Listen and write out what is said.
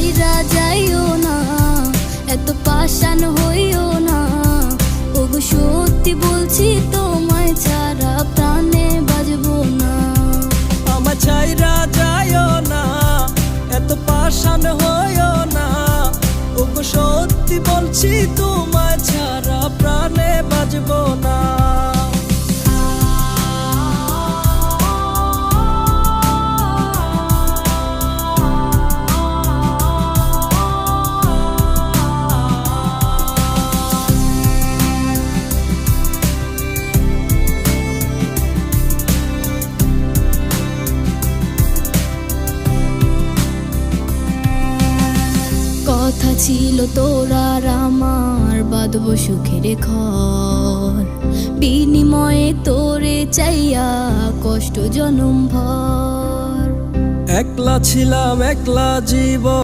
ছাইরা যাইও না, এত পাষাণ হইও না। ওগো সত্যি বলছি তোমায় ছাড়া প্রাণে বাজবো না। আমায় ছাইরা যাইও না, এত পাষাণ হইও না। ওগো সত্যি বলছি তোমায় ছাড়া প্রাণে বাজবো না। কথা ছিল তোর আর আমার, বাঁধবো সুখের ঘর। বিনিময়ে তোরে চাইয়া কষ্ট জনম ভর। একলা ছিলাম একলা জীবন।